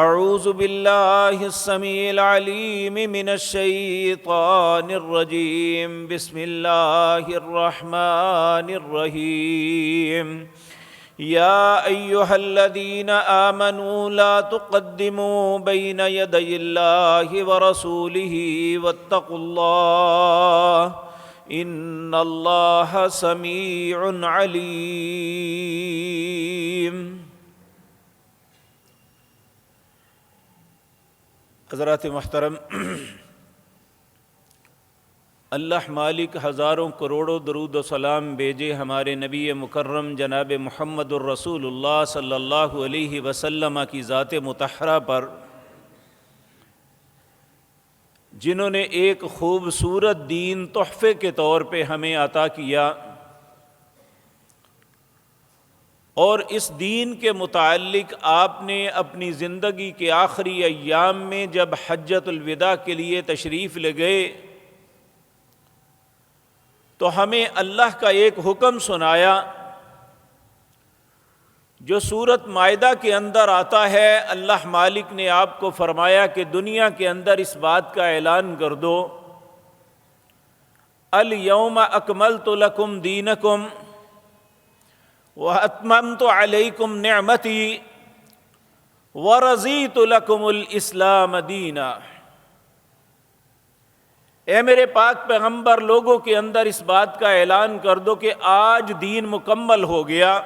اعوذ باللہ السمیع العلیم من الشیطان الرجیم بسم اللہ الرحمن الرحیم یا ایہا الذین آمنوا لا تقدموا بین یدی اللہ ورسولہ واتقوا اللہ ان اللہ سمیع علیم۔ حضرات محترم، اللہ مالک ہزاروں کروڑوں درود و سلام بھیجے ہمارے نبی مکرم جناب محمد الرسول اللہ صلی اللہ علیہ وسلم کی ذات مطہرہ پر، جنہوں نے ایک خوبصورت دین تحفے کے طور پہ ہمیں عطا کیا، اور اس دین کے متعلق آپ نے اپنی زندگی کے آخری ایام میں جب حجۃ الوداع کے لیے تشریف لے گئے تو ہمیں اللہ کا ایک حکم سنایا جو سورۃ مائدہ کے اندر آتا ہے۔ اللہ مالک نے آپ کو فرمایا کہ دنیا کے اندر اس بات کا اعلان کر دو، الیوم اکملت لکم دینکم وَأَتْمَمْتُ عَلَيْكُمْ نِعْمَتِي وَرَضِيتُ لَكُمُ الْإِسْلَامَ دِينًا۔ اے میرے پاک پیغمبر، لوگوں کے اندر اس بات کا اعلان کر دو کہ آج دین مکمل ہو گیا۔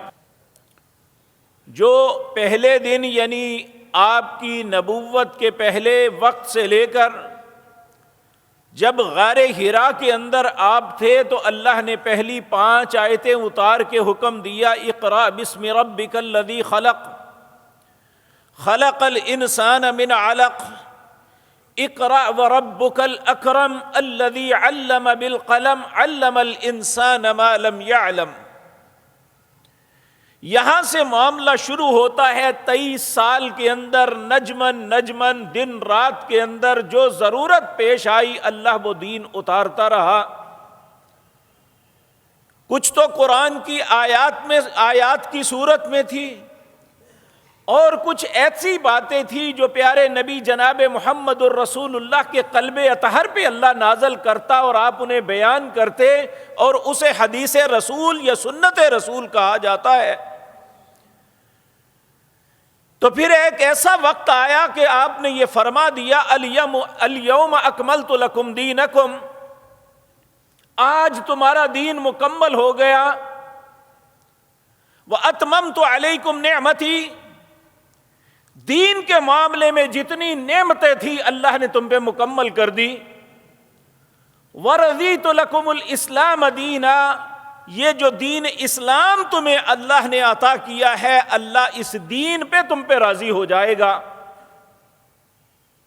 جو پہلے دن یعنی آپ کی نبوت کے پہلے وقت سے لے کر جب غار حرا کے اندر آپ تھے تو اللہ نے پہلی 5 آیتیں اتار کے حکم دیا، اقرأ بسم ربک الذی خلق، خلق الانسان من علق، اقرأ وربک الاکرم الذی علم بالقلم علم الانسان ما لم يعلم۔ یہاں سے معاملہ شروع ہوتا ہے 23 سال کے اندر نجمن دن رات کے اندر جو ضرورت پیش آئی اللہ وہ دین اتارتا رہا۔ کچھ تو قرآن کی آیات کی صورت میں تھی، اور کچھ ایسی باتیں تھیں جو پیارے نبی جناب محمد الرسول اللہ کے قلب اطہر پہ اللہ نازل کرتا اور آپ انہیں بیان کرتے، اور اسے حدیث رسول یا سنت رسول کہا جاتا ہے۔ تو پھر ایک ایسا وقت آیا کہ آپ نے یہ فرما دیا، الیوم اکملت لکم دینکم، آج تمہارا دین مکمل ہو گیا، واتممت علیکم نعمتی، دین کے معاملے میں جتنی نعمتیں تھیں اللہ نے تم پہ مکمل کر دی، ورضیت لکم الاسلام دینا، یہ جو دین اسلام تمہیں اللہ نے عطا کیا ہے اللہ اس دین پہ تم پہ راضی ہو جائے گا۔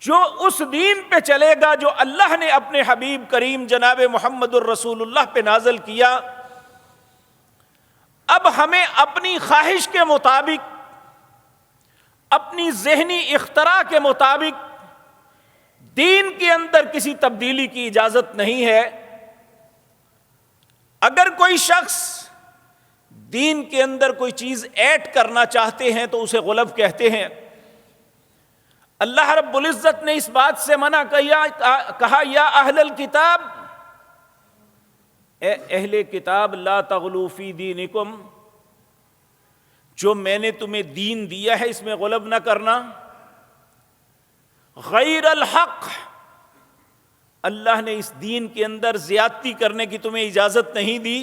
جو اس دین پہ چلے گا جو اللہ نے اپنے حبیب کریم جناب محمد الرسول اللہ پہ نازل کیا، اب ہمیں اپنی خواہش کے مطابق، اپنی ذہنی اختراع کے مطابق دین کے اندر کسی تبدیلی کی اجازت نہیں ہے۔ اگر کوئی شخص دین کے اندر کوئی چیز ایڈ کرنا چاہتے ہیں تو اسے غلو کہتے ہیں۔ اللہ رب العزت نے اس بات سے منع کہا، یا اہل الکتاب، اے اہل کتاب، لا تغلو فی دینکم، جو میں نے تمہیں دین دیا ہے اس میں غلو نہ کرنا، غیر الحق، اللہ نے اس دین کے اندر زیادتی کرنے کی تمہیں اجازت نہیں دی،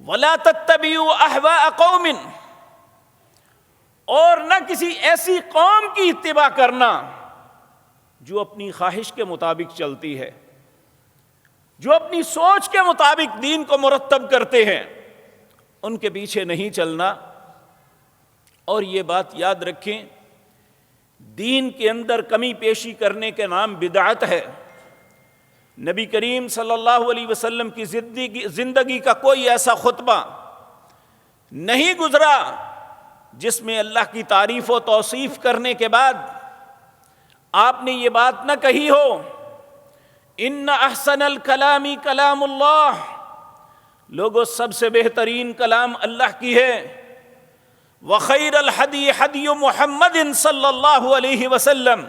وَلَا تَتَّبِعُوا أَهْوَاءَ قَوْمٍ، اور نہ کسی ایسی قوم کی اتباع کرنا جو اپنی خواہش کے مطابق چلتی ہے، جو اپنی سوچ کے مطابق دین کو مرتب کرتے ہیں، ان کے پیچھے نہیں چلنا۔ اور یہ بات یاد رکھیں، دین کے اندر کمی پیشی کرنے کے نام بدعت ہے۔ نبی کریم صلی اللہ علیہ وسلم کی زندگی کا کوئی ایسا خطبہ نہیں گزرا جس میں اللہ کی تعریف و توصیف کرنے کے بعد آپ نے یہ بات نہ کہی ہو، ان احسن الکلام کلام اللہ، لوگوں سب سے بہترین کلام اللہ کی ہے، وخیر الحدی حدی محمد صلی اللہ علیہ وسلم.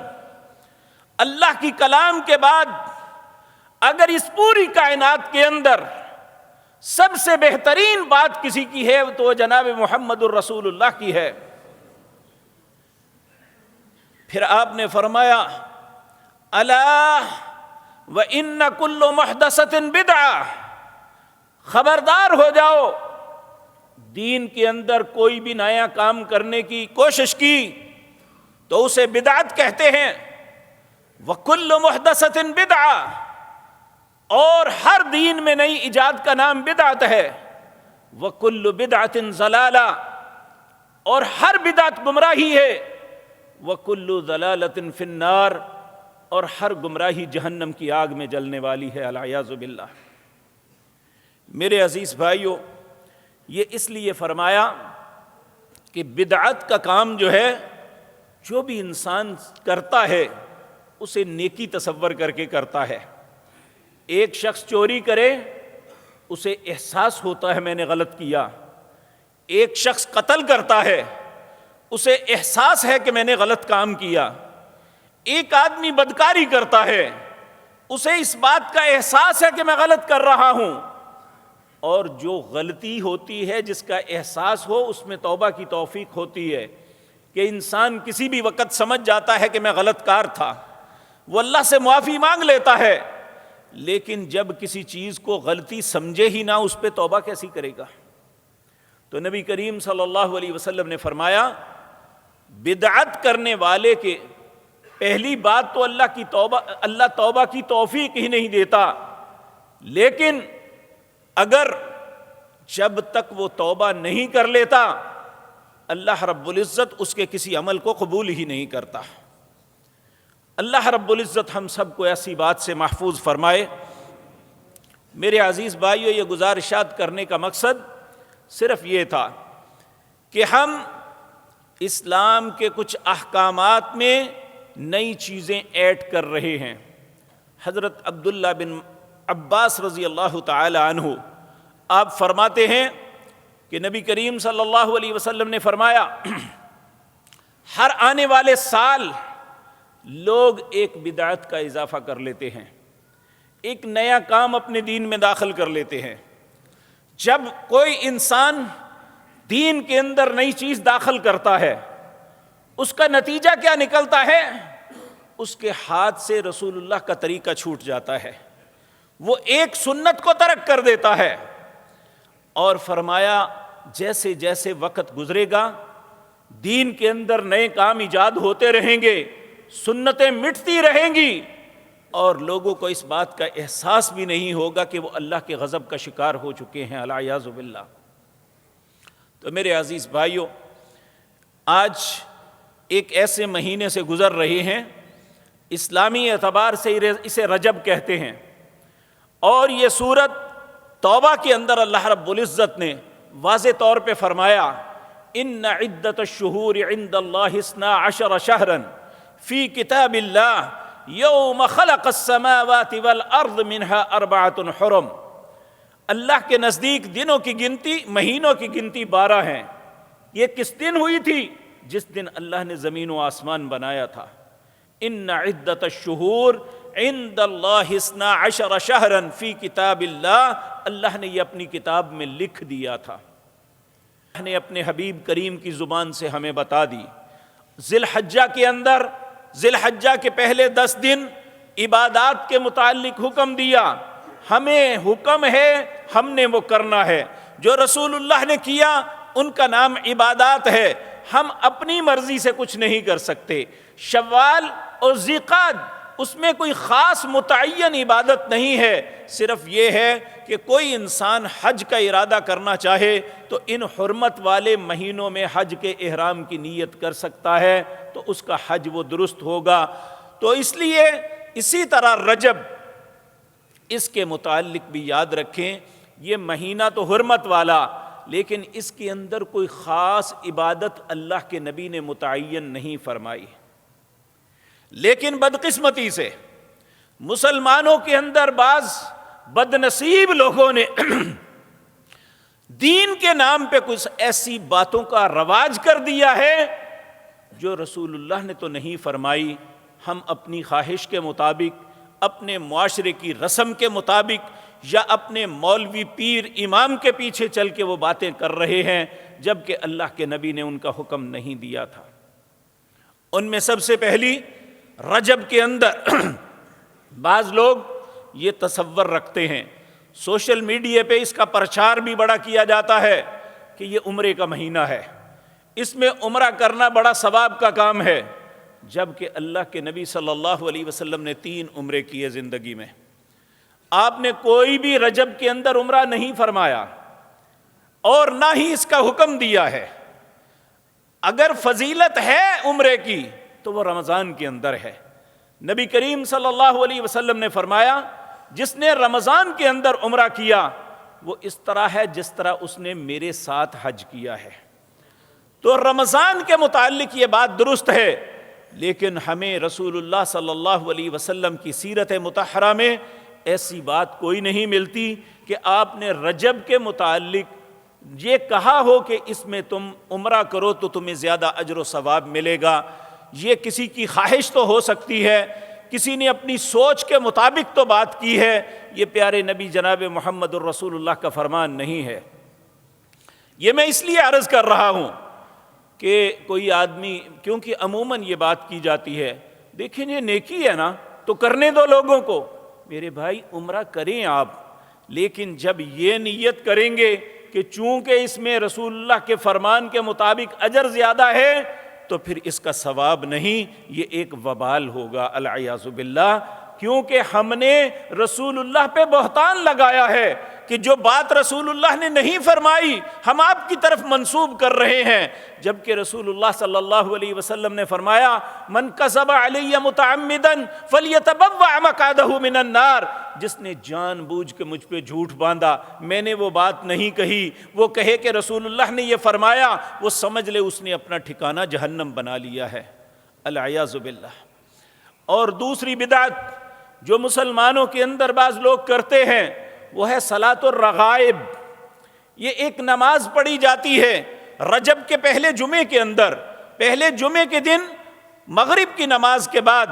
اللہ کی کلام کے بعد اگر اس پوری کائنات کے اندر سب سے بہترین بات کسی کی ہے تو وہ جناب محمد الرسول اللہ کی ہے. پھر آپ نے فرمایا الا وان کل محدثۃ بدعہ، خبردار ہو جاؤ، دین کے اندر کوئی بھی نیا کام کرنے کی کوشش کی تو اسے بدعت کہتے ہیں. وکل محدثۃ بدعہ، اور ہر دین میں نئی ایجاد کا نام بدعت ہے. وکل بدعۃ ضلالہ، اور ہر بدعت گمراہی ہے. وکل ضلالۃ فی النار، اور ہر گمراہی جہنم کی آگ میں جلنے والی ہے، العیاذ باللہ. میرے عزیز بھائیو، یہ اس لیے فرمایا کہ بدعت کا کام جو ہے، جو بھی انسان کرتا ہے اسے نیکی تصور کر کے کرتا ہے. ایک شخص چوری کرے اسے احساس ہوتا ہے میں نے غلط کیا. ایک شخص قتل کرتا ہے اسے احساس ہے کہ میں نے غلط کام کیا. ایک آدمی بدکاری کرتا ہے اسے اس بات کا احساس ہے کہ میں غلط کر رہا ہوں. اور جو غلطی ہوتی ہے جس کا احساس ہو اس میں توبہ کی توفیق ہوتی ہے کہ انسان کسی بھی وقت سمجھ جاتا ہے کہ میں غلط کار تھا، وہ اللہ سے معافی مانگ لیتا ہے. لیکن جب کسی چیز کو غلطی سمجھے ہی نہ اس پہ توبہ کیسی کرے گا؟ تو نبی کریم صلی اللہ علیہ وسلم نے فرمایا بدعت کرنے والے کے پہلی بات تو اللہ توبہ کی توفیق ہی نہیں دیتا. لیکن اگر جب تک وہ توبہ نہیں کر لیتا اللہ رب العزت اس کے کسی عمل کو قبول ہی نہیں کرتا. اللہ رب العزت ہم سب کو ایسی بات سے محفوظ فرمائے. میرے عزیز بھائیو، یہ گزارشات کرنے کا مقصد صرف یہ تھا کہ ہم اسلام کے کچھ احکامات میں نئی چیزیں ایڈ کر رہے ہیں. حضرت عبداللہ بن عباس رضی اللہ تعالی عنہ آپ فرماتے ہیں کہ نبی کریم صلی اللہ علیہ وسلم نے فرمایا ہر آنے والے سال لوگ ایک بدعت کا اضافہ کر لیتے ہیں، ایک نیا کام اپنے دین میں داخل کر لیتے ہیں. جب کوئی انسان دین کے اندر نئی چیز داخل کرتا ہے اس کا نتیجہ کیا نکلتا ہے؟ اس کے ہاتھ سے رسول اللہ کا طریقہ چھوٹ جاتا ہے، وہ ایک سنت کو ترک کر دیتا ہے. اور فرمایا جیسے جیسے وقت گزرے گا دین کے اندر نئے کام ایجاد ہوتے رہیں گے، سنتیں مٹتی رہیں گی، اور لوگوں کو اس بات کا احساس بھی نہیں ہوگا کہ وہ اللہ کے غضب کا شکار ہو چکے ہیں، العیاذ باللہ. تو میرے عزیز بھائیوں، آج ایک ایسے مہینے سے گزر رہے ہیں، اسلامی اعتبار سے اسے رجب کہتے ہیں، اور یہ سورت توبہ کے اندر اللہ رب العزت نے واضح طور پہ فرمایا ان عدت الشہور عند اللہ 12 شہرا فی کتاب اللہ یوم خلق السماوات والارض منها 4 حرم. اللہ کے نزدیک دنوں کی گنتی، مہینوں کی گنتی 12 ہیں. یہ کس دن ہوئی تھی؟ جس دن اللہ نے زمین و آسمان بنایا تھا. ان عدت الشہور عند اللہ 12 شہرا فی کتاب اللہ، اللہ نے یہ اپنی کتاب میں لکھ دیا تھا. اللہ نے اپنے حبیب کریم کی زبان سے ہمیں بتا دی. ذی الحجہ کے اندر، ذی الحجہ کے پہلے 10 دن عبادات کے متعلق حکم دیا. ہمیں حکم ہے، ہم نے وہ کرنا ہے. جو رسول اللہ نے کیا ان کا نام عبادات ہے، ہم اپنی مرضی سے کچھ نہیں کر سکتے. شوال اور ذی قعد اس میں کوئی خاص متعین عبادت نہیں ہے، صرف یہ ہے کہ کوئی انسان حج کا ارادہ کرنا چاہے تو ان حرمت والے مہینوں میں حج کے احرام کی نیت کر سکتا ہے تو اس کا حج وہ درست ہوگا. تو اس لیے اسی طرح رجب، اس کے متعلق بھی یاد رکھیں، یہ مہینہ تو حرمت والا، لیکن اس کے اندر کوئی خاص عبادت اللہ کے نبی نے متعین نہیں فرمائی. لیکن بدقسمتی سے مسلمانوں کے اندر بعض بدنصیب لوگوں نے دین کے نام پہ کچھ ایسی باتوں کا رواج کر دیا ہے جو رسول اللہ نے تو نہیں فرمائی. ہم اپنی خواہش کے مطابق، اپنے معاشرے کی رسم کے مطابق یا اپنے مولوی پیر امام کے پیچھے چل کے وہ باتیں کر رہے ہیں، جبکہ اللہ کے نبی نے ان کا حکم نہیں دیا تھا. ان میں سب سے پہلی رجب کے اندر بعض لوگ یہ تصور رکھتے ہیں، سوشل میڈیا پہ اس کا پرچار بھی بڑا کیا جاتا ہے کہ یہ عمرے کا مہینہ ہے، اس میں عمرہ کرنا بڑا ثواب کا کام ہے، جبکہ اللہ کے نبی صلی اللہ علیہ وسلم نے 3 عمرے کیے زندگی میں. آپ نے کوئی بھی رجب کے اندر عمرہ نہیں فرمایا اور نہ ہی اس کا حکم دیا ہے. اگر فضیلت ہے عمرے کی تو وہ رمضان کے اندر ہے. نبی کریم صلی اللہ علیہ وسلم نے فرمایا جس نے رمضان کے اندر عمرہ کیا وہ اس طرح ہے جس طرح اس نے میرے ساتھ حج کیا ہے. تو رمضان کے متعلق یہ بات درست ہے، لیکن ہمیں رسول اللہ صلی اللہ علیہ وسلم کی سیرت مطہرہ میں ایسی بات کوئی نہیں ملتی کہ آپ نے رجب کے متعلق یہ کہا ہو کہ اس میں تم عمرہ کرو تو تمہیں زیادہ اجر و ثواب ملے گا. یہ کسی کی خواہش تو ہو سکتی ہے، کسی نے اپنی سوچ کے مطابق تو بات کی ہے، یہ پیارے نبی جناب محمد الرسول اللہ کا فرمان نہیں ہے. یہ میں اس لیے عرض کر رہا ہوں کہ کوئی آدمی، کیونکہ عموماً یہ بات کی جاتی ہے دیکھیں یہ نیکی ہے نا تو کرنے دو لوگوں کو. میرے بھائی عمرہ کریں آپ، لیکن جب یہ نیت کریں گے کہ چونکہ اس میں رسول اللہ کے فرمان کے مطابق اجر زیادہ ہے تو پھر اس کا ثواب نہیں، یہ ایک وبال ہوگا العیاذ باللہ. کیونکہ ہم نے رسول اللہ پہ بہتان لگایا ہے کہ جو بات رسول اللہ نے نہیں فرمائی ہم آپ کی طرف منسوب کر رہے ہیں، جبکہ رسول اللہ صلی اللہ علیہ وسلم نے فرمایا من کذب علی متعمدا فلیتبوأ مقعدہ من النار. جس نے جان بوجھ کے مجھ پہ جھوٹ باندھا، میں نے وہ بات نہیں کہی، وہ کہے کہ رسول اللہ نے یہ فرمایا، وہ سمجھ لے اس نے اپنا ٹھکانہ جہنم بنا لیا ہے العیاذ باللہ. اور دوسری بدعت جو مسلمانوں کے اندر بعض لوگ کرتے ہیں وہ ہے صلاۃ الرغائب. یہ ایک نماز پڑھی جاتی ہے رجب کے پہلے جمعے کے اندر، پہلے جمعے کے دن مغرب کی نماز کے بعد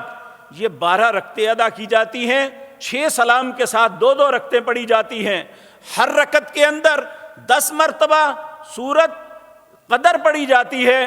یہ 12 رکعتیں ادا کی جاتی ہیں، 6 سلام کے ساتھ 2 رکعتیں پڑھی جاتی ہیں. ہر رکعت کے اندر 10 مرتبہ سورت قدر پڑھی جاتی ہے،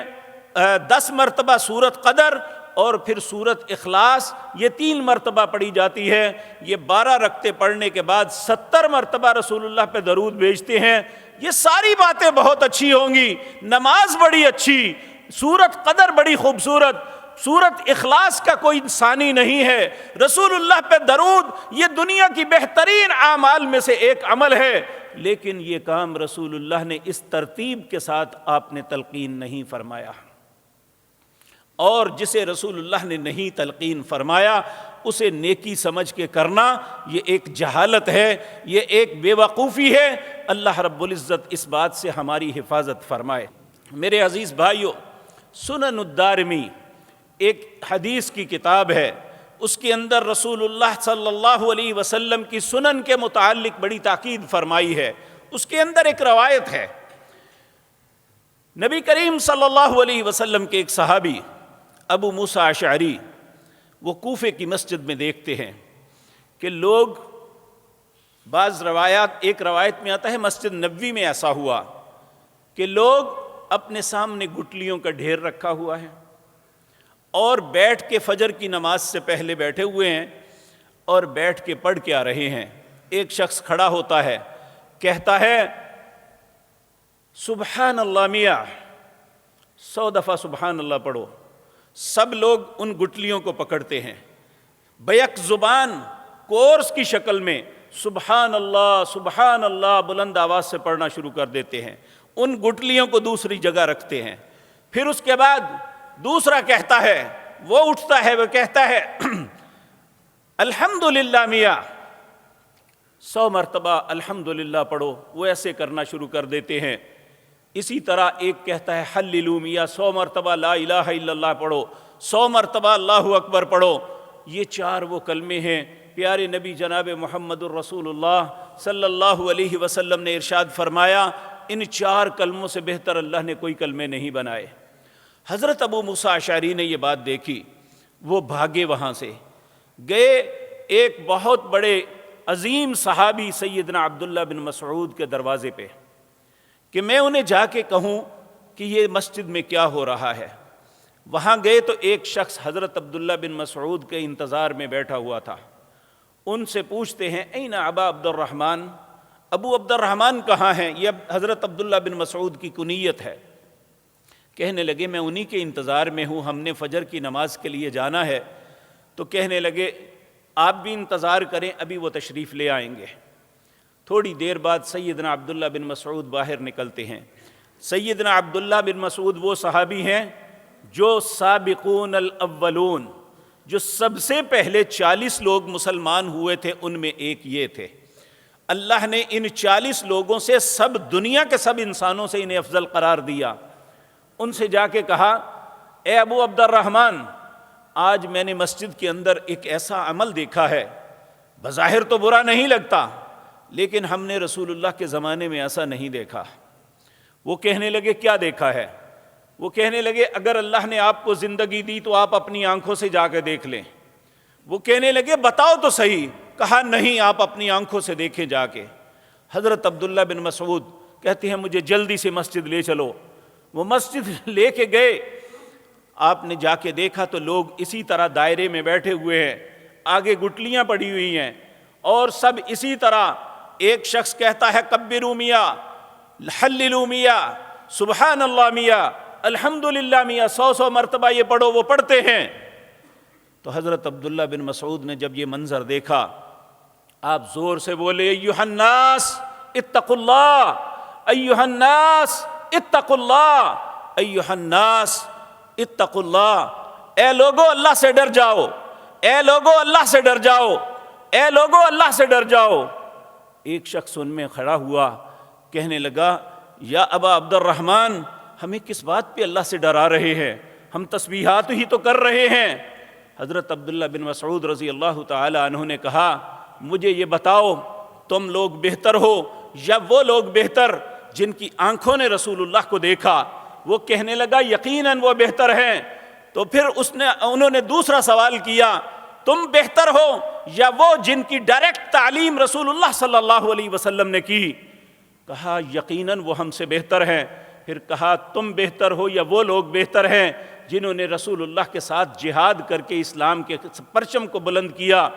10 مرتبہ سورت قدر اور پھر سورت اخلاص یہ 3 مرتبہ پڑھی جاتی ہے. یہ 12 رکعتیں پڑھنے کے بعد 70 مرتبہ رسول اللہ پہ درود بھیجتے ہیں. یہ ساری باتیں بہت اچھی ہوں گی، نماز بڑی اچھی، سورت قدر بڑی خوبصورت، سورت اخلاص کا کوئی ثانی نہیں ہے، رسول اللہ پہ درود یہ دنیا کی بہترین اعمال میں سے ایک عمل ہے. لیکن یہ کام رسول اللہ نے اس ترتیب کے ساتھ آپ نے تلقین نہیں فرمایا، اور جسے رسول اللہ نے نہیں تلقین فرمایا اسے نیکی سمجھ کے کرنا یہ ایک جہالت ہے، یہ ایک بے وقوفی ہے. اللہ رب العزت اس بات سے ہماری حفاظت فرمائے. میرے عزیز بھائیو، سنن الدارمی ایک حدیث کی کتاب ہے، اس کے اندر رسول اللہ صلی اللہ علیہ وسلم کی سنن کے متعلق بڑی تاکید فرمائی ہے. اس کے اندر ایک روایت ہے، نبی کریم صلی اللہ علیہ وسلم کے ایک صحابی ابو موسیٰ اشعری وہ کوفے کی مسجد میں دیکھتے ہیں کہ لوگ، بعض روایات، ایک روایت میں آتا ہے مسجد نبوی میں ایسا ہوا کہ لوگ اپنے سامنے گٹلیوں کا ڈھیر رکھا ہوا ہے اور بیٹھ کے فجر کی نماز سے پہلے بیٹھے ہوئے ہیں اور بیٹھ کے پڑھ کے آ رہے ہیں. ایک شخص کھڑا ہوتا ہے، کہتا ہے سبحان اللہ میاں، 100 دفعہ سبحان اللہ پڑھو. سب لوگ ان گٹلیوں کو پکڑتے ہیں، بیک زبان کورس کی شکل میں سبحان اللہ بلند آواز سے پڑھنا شروع کر دیتے ہیں. ان گٹلیوں کو دوسری جگہ رکھتے ہیں. پھر اس کے بعد دوسرا کہتا ہے، وہ اٹھتا ہے، وہ کہتا ہے الحمدللہ میاں، 100 مرتبہ الحمدللہ پڑھو. وہ ایسے کرنا شروع کر دیتے ہیں. اسی طرح ایک کہتا ہے حللو میاں، 100 مرتبہ لا الہ الا اللہ پڑھو، 100 مرتبہ اللہ اکبر پڑھو. یہ 4 وہ کلمے ہیں. پیارے نبی جناب محمد الرسول اللہ صلی اللہ علیہ وسلم نے ارشاد فرمایا ان 4 کلموں سے بہتر اللہ نے کوئی کلمے نہیں بنائے۔ حضرت ابو موسیٰ اشعری نے یہ بات دیکھی، وہ بھاگے وہاں سے، گئے ایک بہت بڑے عظیم صحابی سیدنا عبداللہ بن مسعود کے دروازے پہ کہ میں انہیں جا کے کہوں کہ یہ مسجد میں کیا ہو رہا ہے۔ وہاں گئے تو ایک شخص حضرت عبداللہ بن مسعود کے انتظار میں بیٹھا ہوا تھا۔ ان سے پوچھتے ہیں این ابا عبد الرحمن، ابو عبد الرحمن کہاں ہیں؟ یہ حضرت عبداللہ بن مسعود کی کنیت ہے۔ کہنے لگے میں انہی کے انتظار میں ہوں، ہم نے فجر کی نماز کے لیے جانا ہے۔ تو کہنے لگے آپ بھی انتظار کریں، ابھی وہ تشریف لے آئیں گے۔ تھوڑی دیر بعد سیدنا عبداللہ بن مسعود باہر نکلتے ہیں۔ سیدنا عبداللہ بن مسعود وہ صحابی ہیں جو سابقون الاولون، جو سب سے پہلے 40 لوگ مسلمان ہوئے تھے، ان میں ایک یہ تھے۔ اللہ نے ان 40 لوگوں سے سب دنیا کے سب انسانوں سے انہیں افضل قرار دیا۔ ان سے جا کے کہا اے ابو عبد الرحمن، آج میں نے مسجد کے اندر ایک ایسا عمل دیکھا ہے، بظاہر تو برا نہیں لگتا، لیکن ہم نے رسول اللہ کے زمانے میں ایسا نہیں دیکھا۔ وہ کہنے لگے کیا دیکھا ہے؟ وہ کہنے لگے اگر اللہ نے آپ کو زندگی دی تو آپ اپنی آنکھوں سے جا کے دیکھ لیں۔ وہ کہنے لگے بتاؤ تو صحیح۔ کہا نہیں، آپ اپنی آنکھوں سے دیکھیں جا کے۔ حضرت عبداللہ بن مسعود کہتے ہیں مجھے جلدی سے مسجد لے چلو۔ وہ مسجد لے کے گئے، آپ نے جا کے دیکھا تو لوگ اسی طرح دائرے میں بیٹھے ہوئے ہیں، آگے گٹلیاں پڑی ہوئی ہیں، اور سب اسی طرح۔ ایک شخص کہتا ہے کبروا میاں، حللوا میاں، سبحان اللہ میاں، الحمدللہ میاں، 100 مرتبہ یہ پڑھو، وہ پڑھتے ہیں۔ تو حضرت عبداللہ بن مسعود نے جب یہ منظر دیکھا، آپ زور سے بولے ایھا الناس اتقوا اللہ، ایھا الناس اتقوا اللہ، ایھا الناس اتقوا اللہ، اے لوگو اللہ سے ڈر جاؤ، اے لوگو اللہ سے ڈر جاؤ، اے لوگو اللہ سے ڈر جاؤ۔ ایک شخص ان میں کھڑا ہوا، کہنے لگا یا ابا عبد الرحمن، ہمیں کس بات پہ اللہ سے ڈرا رہے ہیں؟ ہم تسبیحات ہی تو کر رہے ہیں۔ حضرت عبداللہ بن مسعود رضی اللہ تعالی عنہ نے کہا مجھے یہ بتاؤ تم لوگ بہتر ہو یا وہ لوگ بہتر جن کی آنکھوں نے رسول اللہ کو دیکھا؟ وہ کہنے لگا یقیناً وہ بہتر ہیں۔ تو پھر انہوں نے دوسرا سوال کیا تم بہتر ہو یا وہ جن کی ڈائریکٹ تعلیم رسول اللہ صلی اللہ علیہ وسلم نے کی؟ کہا یقیناً وہ ہم سے بہتر ہیں۔ پھر کہا تم بہتر ہو یا وہ لوگ بہتر ہیں جنہوں نے رسول اللہ کے ساتھ جہاد کر کے اسلام کے پرچم کو بلند کیا؟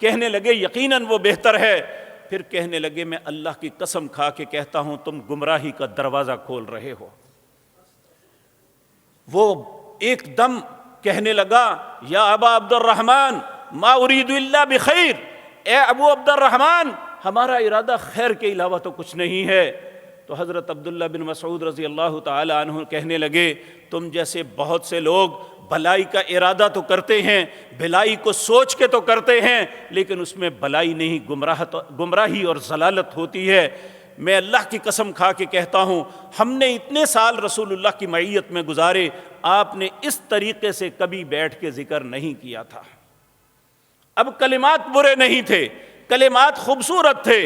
کہنے لگے یقیناً وہ بہتر ہے۔ پھر کہنے لگے میں اللہ کی قسم کھا کے کہتا ہوں تم گمراہی کا دروازہ کھول رہے ہو۔ وہ ایک دم کہنے لگا یا ابا عبد الرحمن ما ارید الا بخیر، اے ابو عبد الرحمن ہمارا ارادہ خیر کے علاوہ تو کچھ نہیں ہے۔ تو حضرت عبداللہ بن مسعود رضی اللہ تعالی عنہ کہنے لگے تم جیسے بہت سے لوگ بھلائی کا ارادہ تو کرتے ہیں، بھلائی کو سوچ کے تو کرتے ہیں، لیکن اس میں بھلائی نہیں گمراہی اور ضلالت ہوتی ہے۔ میں اللہ کی قسم کھا کے کہتا ہوں ہم نے اتنے سال رسول اللہ کی معیت میں گزارے، آپ نے اس طریقے سے کبھی بیٹھ کے ذکر نہیں کیا تھا۔ اب کلمات برے نہیں تھے، کلمات خوبصورت تھے،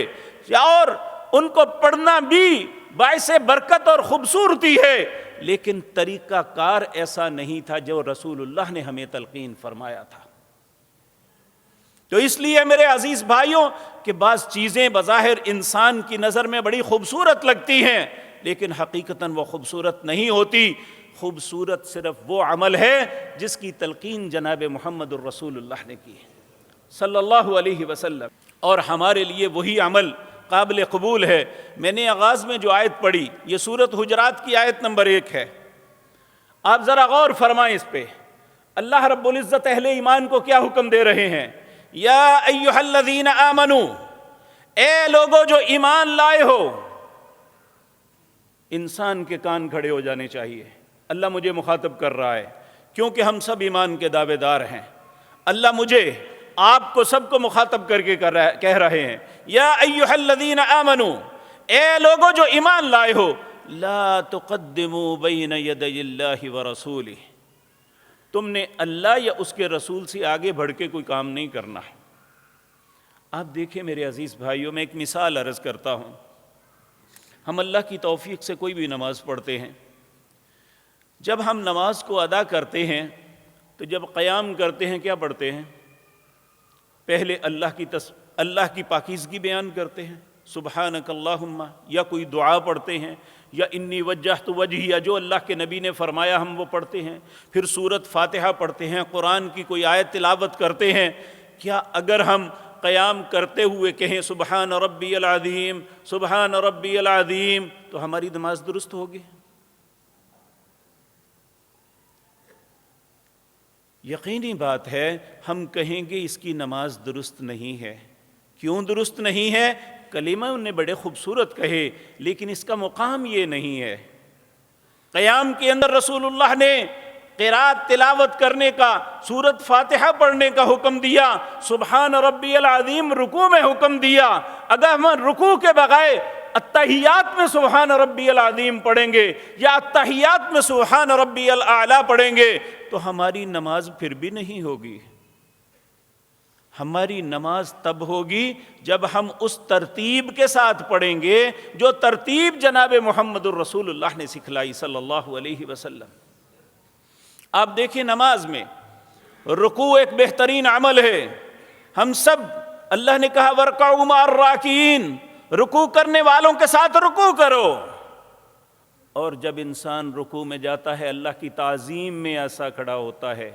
اور ان کو پڑھنا بھی باعث برکت اور خوبصورتی ہے، لیکن طریقہ کار ایسا نہیں تھا جو رسول اللہ نے ہمیں تلقین فرمایا تھا۔ تو اس لیے میرے عزیز بھائیوں کہ بعض چیزیں بظاہر انسان کی نظر میں بڑی خوبصورت لگتی ہیں، لیکن حقیقتاً وہ خوبصورت نہیں ہوتی۔ خوبصورت صرف وہ عمل ہے جس کی تلقین جناب محمد الرسول اللہ نے کی صلی اللہ علیہ وسلم، اور ہمارے لیے وہی عمل قابل قبول ہے۔ میں نے آغاز میں جو آیت پڑھی یہ سورۃ حجرات کی آیت نمبر 1 ہے، آپ ذرا غور فرمائیں اس پہ۔ اللہ رب العزت اہل ایمان کو کیا حکم دے رہے ہیں؟ یا ایھا الذین آمنوا، اے لوگو جو ایمان لائے ہو۔ انسان کے کان کھڑے ہو جانے چاہیے، اللہ مجھے مخاطب کر رہا ہے کیونکہ ہم سب ایمان کے دعوے دار ہیں۔ اللہ مجھے آپ کو سب کو مخاطب کر کے کہہ رہے ہیں یا ایھا الذین آمنوا، اے لوگو جو ایمان لائے ہو، لا تقدموا بین یدی اللہ ورسولہ، تم نے اللہ یا اس کے رسول سے آگے بڑھ کے کوئی کام نہیں کرنا۔ آپ دیکھیں میرے عزیز بھائیوں، میں ایک مثال عرض کرتا ہوں۔ ہم اللہ کی توفیق سے کوئی بھی نماز پڑھتے ہیں، جب ہم نماز کو ادا کرتے ہیں تو جب قیام کرتے ہیں کیا پڑھتے ہیں؟ پہلے اللہ کی پاکیزگی بیان کرتے ہیں، سبحانک اللہم، یا کوئی دعا پڑھتے ہیں، یا انی وجہت وجہی، یا جو اللہ کے نبی نے فرمایا ہم وہ پڑھتے ہیں، پھر سورۃ فاتحہ پڑھتے ہیں، قرآن کی کوئی آیت تلاوت کرتے ہیں۔ کیا اگر ہم قیام کرتے ہوئے کہیں سبحان ربی العظیم سبحان ربی العظیم تو ہماری نماز درست ہوگی؟ یقینی بات ہے ہم کہیں گے اس کی نماز درست نہیں ہے۔ کیوں درست نہیں ہے؟ کلمہ انہیں بڑے خوبصورت کہے لیکن اس کا مقام یہ نہیں ہے۔ قیام کے اندر رسول اللہ نے قرات تلاوت کرنے کا، سورۃ فاتحہ پڑھنے کا حکم دیا، سبحان ربی العظیم رکوع میں حکم دیا۔ اگر ہم رکوع کے بغیر التحیات میں سبحان ربی العظیم پڑھیں گے یا التحیات میں سبحان ربی الاعلی پڑھیں گے تو ہماری نماز پھر بھی نہیں ہوگی۔ ہماری نماز تب ہوگی جب ہم اس ترتیب کے ساتھ پڑھیں گے جو ترتیب جناب محمد الرسول اللہ نے سکھلائی صلی اللہ علیہ وسلم۔ آپ دیکھیں نماز میں رکوع ایک بہترین عمل ہے۔ ہم سب، اللہ نے کہا وَارْكَعُوا مَعَ الرَّاكِعِينَ، رکوع کرنے والوں کے ساتھ رکوع کرو۔ اور جب انسان رکوع میں جاتا ہے اللہ کی تعظیم میں ایسا کھڑا ہوتا ہے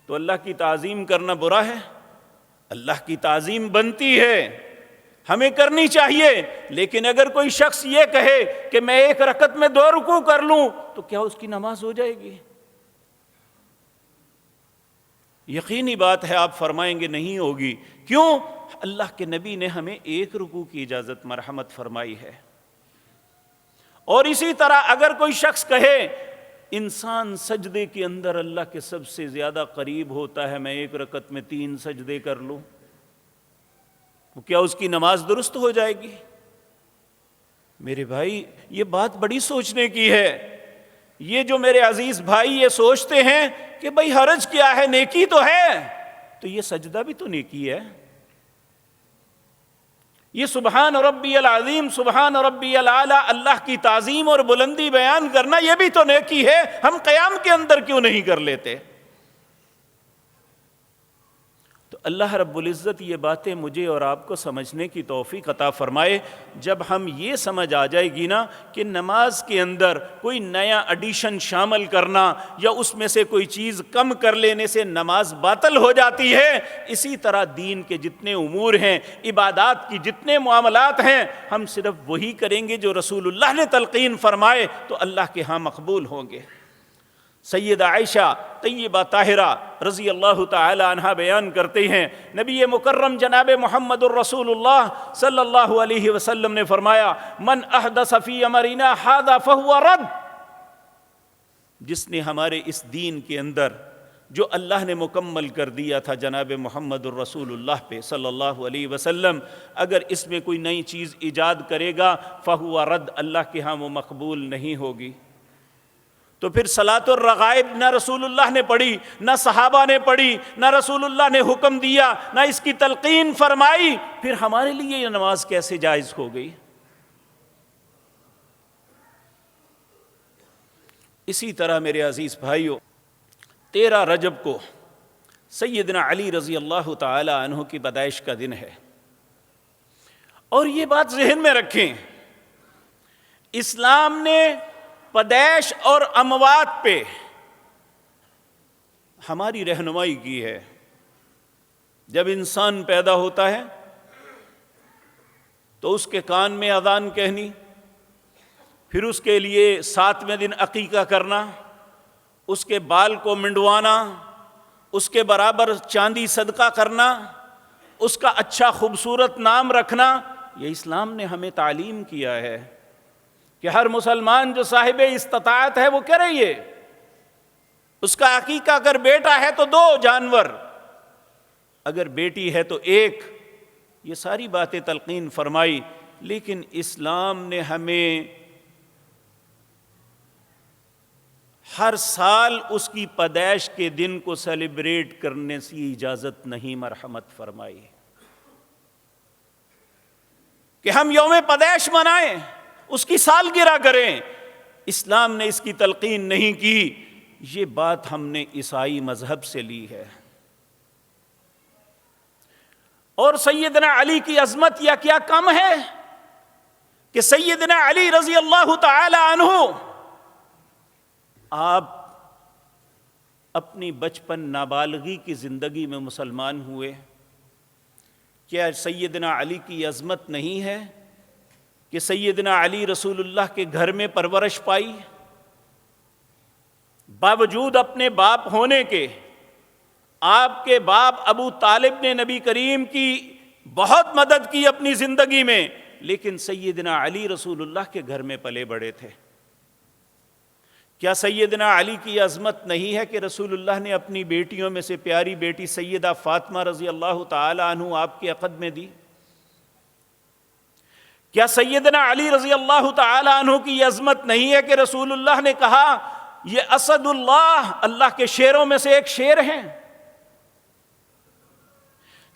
تو اللہ کی تعظیم کرنا برا ہے؟ اللہ کی تعظیم بنتی ہے، ہمیں کرنی چاہیے، لیکن اگر کوئی شخص یہ کہے کہ میں ایک رکعت میں 2 رکوع کر لوں تو کیا اس کی نماز ہو جائے گی؟ یقینی بات ہے آپ فرمائیں گے نہیں ہوگی۔ کیوں؟ اللہ کے نبی نے ہمیں 1 رکوع کی اجازت مرحمت فرمائی ہے۔ اور اسی طرح اگر کوئی شخص کہے انسان سجدے کے اندر اللہ کے سب سے زیادہ قریب ہوتا ہے، میں 1 رکعت میں 3 سجدے کر لوں، تو کیا اس کی نماز درست ہو جائے گی؟ میرے بھائی یہ بات بڑی سوچنے کی ہے۔ یہ جو میرے عزیز بھائی یہ سوچتے ہیں کہ بھئی حرج کیا ہے، نیکی تو ہے، تو یہ سجدہ بھی تو نیکی ہے۔ یہ سبحان ربی العظیم سبحان ربی الاعلی اللہ کی تعظیم اور بلندی بیان کرنا یہ بھی تو نیکی ہے۔ ہم قیام کے اندر کیوں نہیں کر لیتے؟ تو اللہ رب العزت یہ باتیں مجھے اور آپ کو سمجھنے کی توفیق عطا فرمائے۔ جب ہم یہ سمجھ آ جائے گی نا کہ نماز کے اندر کوئی نیا ایڈیشن شامل کرنا یا اس میں سے کوئی چیز کم کر لینے سے نماز باطل ہو جاتی ہے، اسی طرح دین کے جتنے امور ہیں، عبادات کی جتنے معاملات ہیں، ہم صرف وہی کریں گے جو رسول اللہ نے تلقین فرمائے تو اللہ کے ہاں مقبول ہوں گے۔ سیدہ عائشہ طیبہ طاہرہ رضی اللہ تعالی عنہا بیان کرتے ہیں، نبی مکرم جناب محمد الرسول اللہ صلی اللہ علیہ وسلم نے فرمایا من احدث فی امرنا ھذا فہو رد، جس نے ہمارے اس دین کے اندر جو اللہ نے مکمل کر دیا تھا جناب محمد الرسول اللہ پہ صلی اللہ علیہ وسلم، اگر اس میں کوئی نئی چیز ایجاد کرے گا فہو رد، اللہ کے ہاں وہ مقبول نہیں ہوگی۔ تو پھر صلاۃ الرغائب نہ رسول اللہ نے پڑھی، نہ صحابہ نے پڑھی، نہ رسول اللہ نے حکم دیا، نہ اس کی تلقین فرمائی، پھر ہمارے لیے یہ نماز کیسے جائز ہو گئی؟ اسی طرح میرے عزیز بھائیو 13 رجب کو سیدنا علی رضی اللہ تعالی عنہ کی پیدائش کا دن ہے، اور یہ بات ذہن میں رکھیں، اسلام نے پیدائش اور اموات پہ ہماری رہنمائی کی ہے۔ جب انسان پیدا ہوتا ہے تو اس کے کان میں اذان کہنی، پھر اس کے لیے 7ویں دن عقیقہ کرنا، اس کے بال کو منڈوانا، اس کے برابر چاندی صدقہ کرنا، اس کا اچھا خوبصورت نام رکھنا، یہ اسلام نے ہمیں تعلیم کیا ہے کہ ہر مسلمان جو صاحب استطاعت ہے وہ کرے۔ یہ اس کا عقیقہ اگر بیٹا ہے تو 2 جانور، اگر بیٹی ہے تو 1، یہ ساری باتیں تلقین فرمائی۔ لیکن اسلام نے ہمیں ہر سال اس کی پیدائش کے دن کو سیلیبریٹ کرنے کی اجازت نہیں مرحمت فرمائی کہ ہم یوم پیدائش منائیں۔ اس کی سالگرہ کریں، اسلام نے اس کی تلقین نہیں کی۔ یہ بات ہم نے عیسائی مذہب سے لی ہے۔ اور سیدنا علی کی عظمت یا کیا کم ہے کہ سیدنا علی رضی اللہ تعالی عنہ آپ اپنی بچپن نابالغی کی زندگی میں مسلمان ہوئے۔ کیا سیدنا علی کی عظمت نہیں ہے کہ سیدنا علی رسول اللہ کے گھر میں پرورش پائی، باوجود اپنے باپ ہونے کے؟ آپ کے باپ ابو طالب نے نبی کریم کی بہت مدد کی اپنی زندگی میں، لیکن سیدنا علی رسول اللہ کے گھر میں پلے بڑے تھے۔ کیا سیدنا علی کی عظمت نہیں ہے کہ رسول اللہ نے اپنی بیٹیوں میں سے پیاری بیٹی سیدہ فاطمہ رضی اللہ تعالی عنہ آپ کے عقد میں دی؟ کیا سیدنا علی رضی اللہ تعالی عنہ کی یہ عظمت نہیں ہے کہ رسول اللہ نے کہا یہ اسد اللہ، اللہ کے شیروں میں سے ایک شیر ہیں؟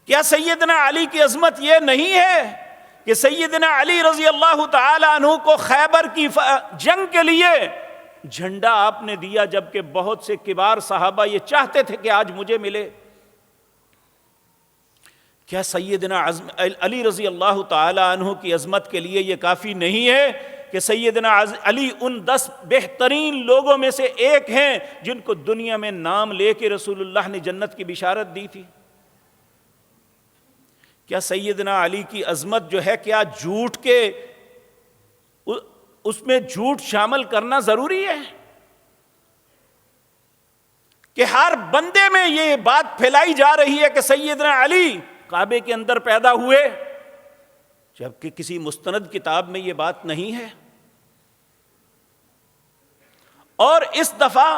کیا سیدنا علی کی عظمت یہ نہیں ہے کہ سیدنا علی رضی اللہ تعالی عنہ کو خیبر کی جنگ کے لیے جھنڈا آپ نے دیا، جبکہ بہت سے کبار صحابہ یہ چاہتے تھے کہ آج مجھے ملے؟ کیا سیدنا علی رضی اللہ تعالی عنہ کی عظمت کے لیے یہ کافی نہیں ہے کہ سیدنا علی ان 10 بہترین لوگوں میں سے ایک ہیں جن کو دنیا میں نام لے کے رسول اللہ نے جنت کی بشارت دی تھی؟ کیا سیدنا علی کی عظمت جو ہے، کیا جھوٹ کے اس میں جھوٹ شامل کرنا ضروری ہے کہ ہر بندے میں یہ بات پھیلائی جا رہی ہے کہ سیدنا علی کعبے کے اندر پیدا ہوئے، جبکہ کسی مستند کتاب میں یہ بات نہیں ہے؟ اور اس دفعہ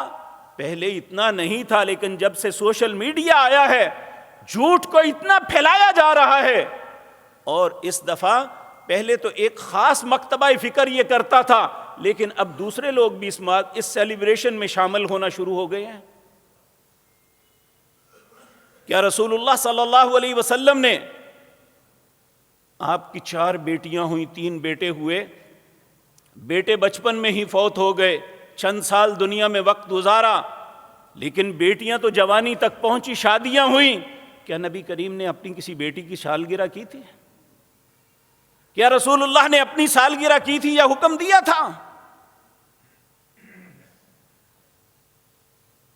پہلے اتنا نہیں تھا، لیکن جب سے سوشل میڈیا آیا ہے جھوٹ کو اتنا پھیلایا جا رہا ہے۔ اور اس دفعہ پہلے تو ایک خاص مکتبہ فکر یہ کرتا تھا، لیکن اب دوسرے لوگ بھی اس سیلیبریشن میں شامل ہونا شروع ہو گئے ہیں۔ کیا رسول اللہ صلی اللہ علیہ وسلم نے، آپ کی 4 بیٹیاں ہوئیں، 3 بیٹے ہوئے، بیٹے بچپن میں ہی فوت ہو گئے، چند سال دنیا میں وقت گزارا، لیکن بیٹیاں تو جوانی تک پہنچی، شادیاں ہوئیں۔ کیا نبی کریم نے اپنی کسی بیٹی کی سالگرہ کی تھی؟ کیا رسول اللہ نے اپنی سالگرہ کی تھی یا حکم دیا تھا؟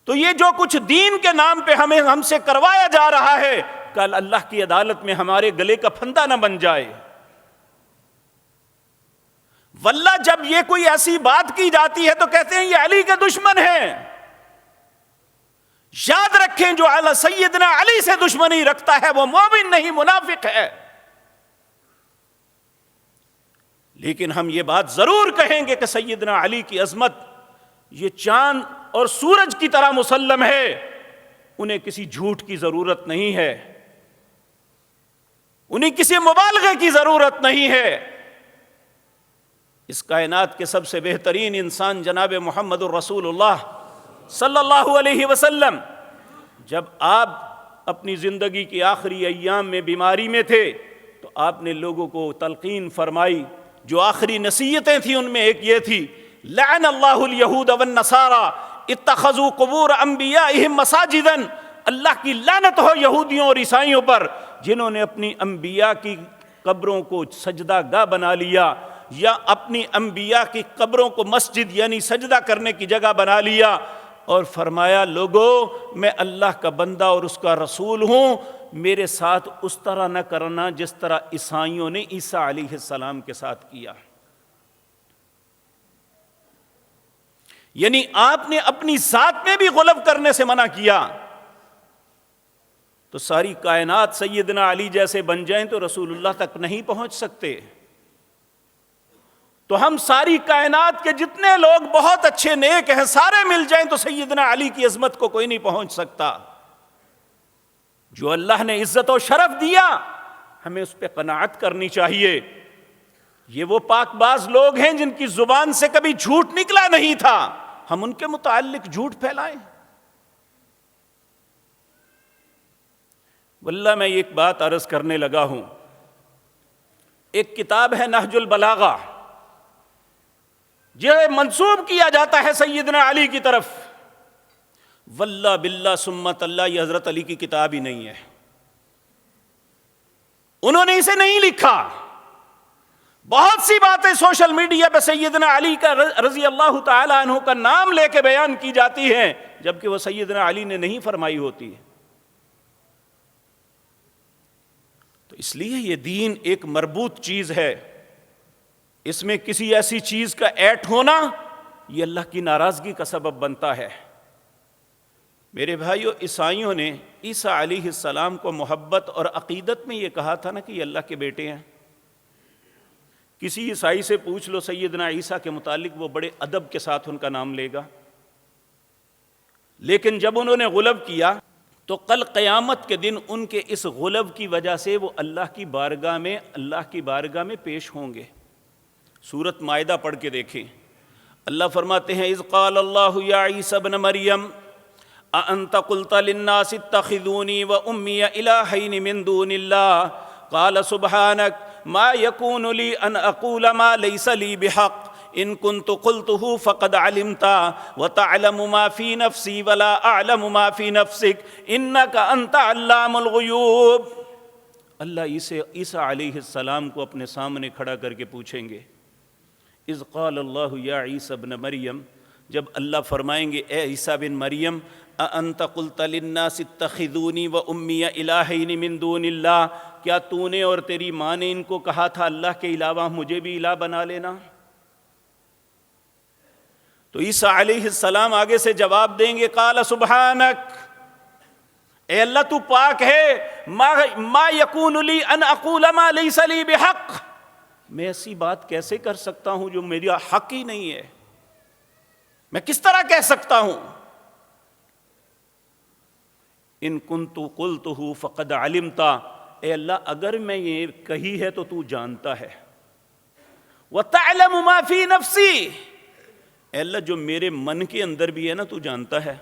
تو یہ جو کچھ دین کے نام پہ ہم سے کروایا جا رہا ہے، کل اللہ کی عدالت میں ہمارے گلے کا پھندا نہ بن جائے۔ واللہ جب یہ کوئی ایسی بات کی جاتی ہے تو کہتے ہیں یہ علی کے دشمن ہیں۔ یاد رکھیں جو سیدنا علی سے دشمنی رکھتا ہے وہ مومن نہیں، منافق ہے۔ لیکن ہم یہ بات ضرور کہیں گے کہ سیدنا علی کی عظمت یہ چاند اور سورج کی طرح مسلم ہے، انہیں کسی جھوٹ کی ضرورت نہیں ہے، انہیں کسی مبالغے کی ضرورت نہیں ہے۔ اس کائنات کے سب سے بہترین انسان جناب محمد الرسول اللہ صلی اللہ علیہ وسلم، جب آپ اپنی زندگی کی آخری ایام میں بیماری میں تھے تو آپ نے لوگوں کو تلقین فرمائی، جو آخری نصیحتیں تھیں ان میں ایک یہ تھی، لعن اللہ الیہود والنصارى اتخذوا قبور انبیائہم مساجدا، اللہ کی لعنت ہو یہودیوں اور عیسائیوں پر جنہوں نے اپنی انبیاء کی قبروں کو سجدہ گاہ بنا لیا، یا اپنی انبیاء کی قبروں کو مسجد یعنی سجدہ کرنے کی جگہ بنا لیا، اور فرمایا لوگو میں اللہ کا بندہ اور اس کا رسول ہوں، میرے ساتھ اس طرح نہ کرنا جس طرح عیسائیوں نے عیسیٰ علیہ السلام کے ساتھ کیا۔ یعنی آپ نے اپنی ذات میں بھی غلو کرنے سے منع کیا۔ تو ساری کائنات سیدنا علی جیسے بن جائیں تو رسول اللہ تک نہیں پہنچ سکتے، تو ہم ساری کائنات کے جتنے لوگ بہت اچھے نیک ہیں سارے مل جائیں تو سیدنا علی کی عظمت کو کوئی نہیں پہنچ سکتا۔ جو اللہ نے عزت و شرف دیا ہمیں اس پہ قناعت کرنی چاہیے۔ یہ وہ پاک باز لوگ ہیں جن کی زبان سے کبھی جھوٹ نکلا نہیں تھا، ہم ان کے متعلق جھوٹ پھیلائیں؟ واللہ میں ایک بات عرض کرنے لگا ہوں، ایک کتاب ہے نہج البلاغہ، یہ منسوب کیا جاتا ہے سیدنا علی کی طرف، واللہ باللہ سمت اللہ یہ حضرت علی کی کتاب ہی نہیں ہے، انہوں نے اسے نہیں لکھا۔ بہت سی باتیں سوشل میڈیا پہ سیدنا علی کا رضی اللہ تعالی عنہ کا نام لے کے بیان کی جاتی ہیں، جبکہ وہ سیدنا علی نے نہیں فرمائی ہوتی ہے۔ تو اس لیے یہ دین ایک مربوط چیز ہے، اس میں کسی ایسی چیز کا ایٹ ہونا یہ اللہ کی ناراضگی کا سبب بنتا ہے۔ میرے بھائیو، عیسائیوں نے عیسیٰ علیہ السلام کو محبت اور عقیدت میں یہ کہا تھا نا کہ یہ اللہ کے بیٹے ہیں۔ کسی عیسائی سے پوچھ لو سیدنا عیسیٰ کے متعلق، وہ بڑے ادب کے ساتھ ان کا نام لے گا، لیکن جب انہوں نے غلب کیا تو کل قیامت کے دن ان کے اس غلب کی وجہ سے وہ اللہ کی بارگاہ میں پیش ہوں گے۔ سورۃ مائدہ پڑھ کے دیکھیں، اللہ فرماتے ہیں اذ قال اللہ یا عیسیٰ ابن مریم اانت قلت للناس اتخذونی وامی الہین من دون اللہ قال سبحانک ما یکون لی ان اقول ما لیس لی بحق ان كنت قلته فقد علمت وتعلم ما في نفسي ولا اعلم ما في نفسك انك انت علام الغیوب۔ اللہ عیسیٰ علیہ السلام کو اپنے سامنے کھڑا کر کے پوچھیں گے، اذ قال اللہ یا عیسیٰ ابن مریم، جب اللہ فرمائیں گے اے عیسیٰ بن مریم اانت قلت للناس اتخذونی وامی الہین من دون اللہ، کیا تو نے اور تیری ماں نے ان کو کہا تھا اللہ کے علاوہ مجھے بھی الہ بنا لینا؟ تو عیسیٰ علیہ السلام آگے سے جواب دیں گے قال سبحانک، اے اللہ تو پاک ہے، ما یکون لی ان اقول ما لیس لی بحق، میں ایسی بات کیسے کر سکتا ہوں جو میرا حق ہی نہیں ہے، میں کس طرح کہہ سکتا ہوں؟ ان کنت قلتہ فقد علمت، اے اللہ اگر میں یہ کہی ہے تو تو جانتا ہے، وتعلم ما فی نفسی، اے اللہ جو میرے من کے اندر بھی ہے نا تو جانتا ہے،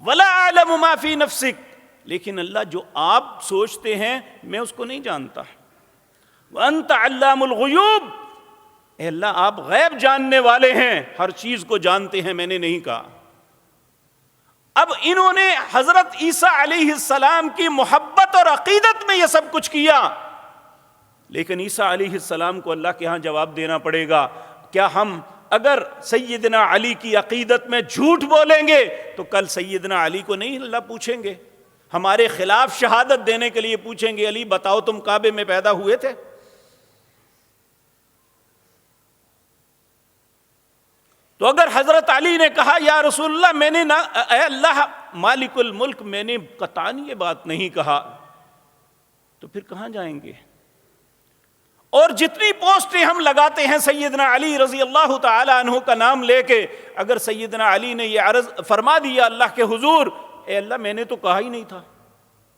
ولا اعلم ما فی نفسک، لیکن اللہ جو آپ سوچتے ہیں میں اس کو نہیں جانتا، وانت علام الغیوب، اے اللہ آپ غیب جاننے والے ہیں، ہر چیز کو جانتے ہیں، میں نے نہیں کہا۔ اب انہوں نے حضرت عیسیٰ علیہ السلام کی محبت اور عقیدت میں یہ سب کچھ کیا، لیکن عیسیٰ علیہ السلام کو اللہ کے ہاں جواب دینا پڑے گا۔ کیا ہم اگر سیدنا علی کی عقیدت میں جھوٹ بولیں گے تو کل سیدنا علی کو نہیں اللہ پوچھیں گے، ہمارے خلاف شہادت دینے کے لیے پوچھیں گے علی بتاؤ تم کعبے میں پیدا ہوئے تھے؟ تو اگر حضرت علی نے کہا یا رسول اللہ میں نے اے اللہ مالک الملک میں نے قطعاً یہ بات نہیں کہا، تو پھر کہاں جائیں گے؟ اور جتنی پوسٹیں ہم لگاتے ہیں سیدنا علی رضی اللہ تعالی عنہ کا نام لے کے، اگر سیدنا علی نے یہ عرض فرما دیا اللہ کے حضور اے اللہ میں نے تو کہا ہی نہیں تھا،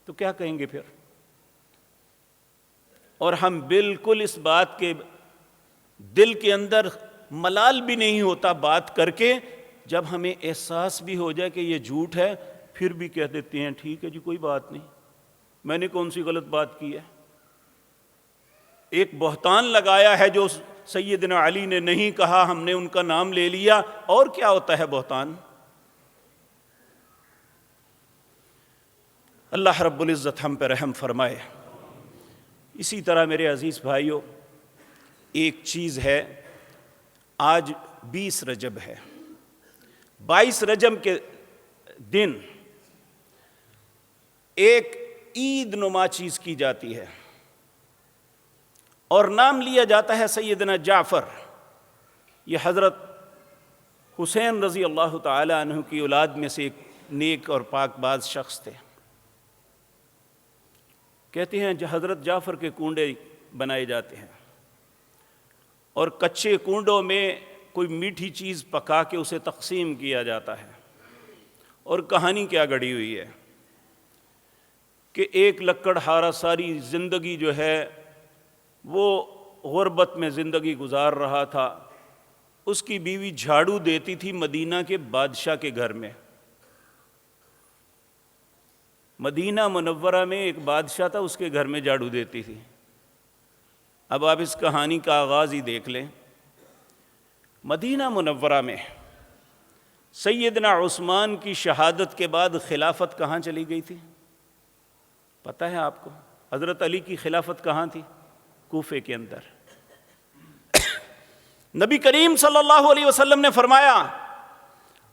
تو کیا کہیں گے پھر؟ اور ہم بالکل اس بات کے دل کے اندر ملال بھی نہیں ہوتا بات کر کے، جب ہمیں احساس بھی ہو جائے کہ یہ جھوٹ ہے پھر بھی کہہ دیتے ہیں ٹھیک ہے جی کوئی بات نہیں، میں نے کون سی غلط بات کی ہے؟ ایک بہتان لگایا ہے جو سیدنا علی نے نہیں کہا، ہم نے ان کا نام لے لیا، اور کیا ہوتا ہے بہتان؟ اللہ رب العزت ہم پہ رحم فرمائے۔ اسی طرح میرے عزیز بھائیوں، ایک چیز ہے، آج 20 رجب ہے، 22 رجب کے دن ایک عید نما چیز کی جاتی ہے اور نام لیا جاتا ہے سیدنا جعفر۔ یہ حضرت حسین رضی اللہ تعالی عنہ کی اولاد میں سے ایک نیک اور پاک باز شخص تھے۔ کہتے ہیں حضرت جعفر کے کنڈے بنائے جاتے ہیں اور کچے کنڈوں میں کوئی میٹھی چیز پکا کے اسے تقسیم کیا جاتا ہے، اور کہانی کیا گڑھی ہوئی ہے کہ ایک لکڑہارا ساری زندگی جو ہے وہ غربت میں زندگی گزار رہا تھا، اس کی بیوی جھاڑو دیتی تھی مدینہ کے بادشاہ کے گھر میں۔ مدینہ منورہ میں ایک بادشاہ تھا، اس کے گھر میں جھاڑو دیتی تھی۔ اب آپ اس کہانی کا آغاز ہی دیکھ لیں مدینہ منورہ میں سیدنا عثمان کی شہادت کے بعد خلافت کہاں چلی گئی تھی؟ پتہ ہے آپ کو؟ حضرت علی کی خلافت کہاں تھی؟ کوفے کے اندر۔ نبی کریم صلی اللہ علیہ وسلم نے فرمایا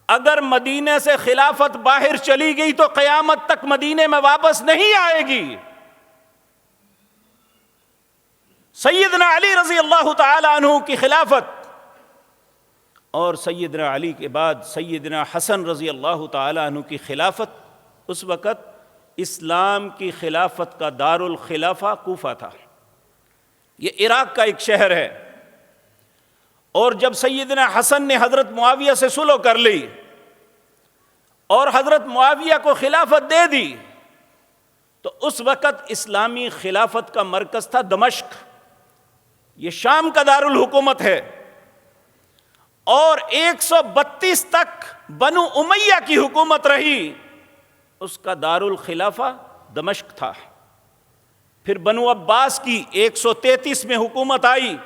اگر مدینے سے خلافت باہر چلی گئی تو قیامت تک مدینے میں واپس نہیں آئے گی۔ سیدنا علی رضی اللہ تعالی عنہ کی خلافت اور سیدنا علی کے بعد سیدنا حسن رضی اللہ تعالی عنہ کی خلافت، اس وقت اسلام کی خلافت کا دارالخلافہ کوفہ تھا۔ یہ عراق کا ایک شہر ہے، اور جب سیدنا حسن نے حضرت معاویہ سے صلح کر لی اور حضرت معاویہ کو خلافت دے دی تو اس وقت اسلامی خلافت کا مرکز تھا دمشق، یہ شام کا دارالحکومت ہے، اور 132 تک بنو امیہ کی حکومت رہی، اس کا دارالخلافہ دمشق تھا۔ پھر بنو عباس کی 133 میں حکومت آئی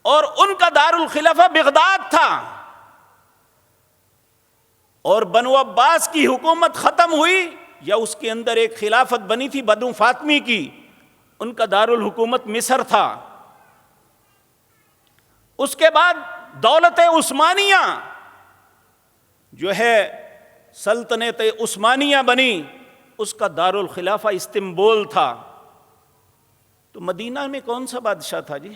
اور ان کا دارالخلافہ بغداد تھا، اور بنو عباس کی حکومت ختم ہوئی یا اس کے اندر ایک خلافت بنی تھی بنو فاطمی کی، ان کا دارالحکومت مصر تھا۔ اس کے بعد دولت عثمانیہ جو ہے سلطنت عثمانیہ بنی، اس کا دارالخلافہ استنبول تھا۔ تو مدینہ میں کون سا بادشاہ تھا جی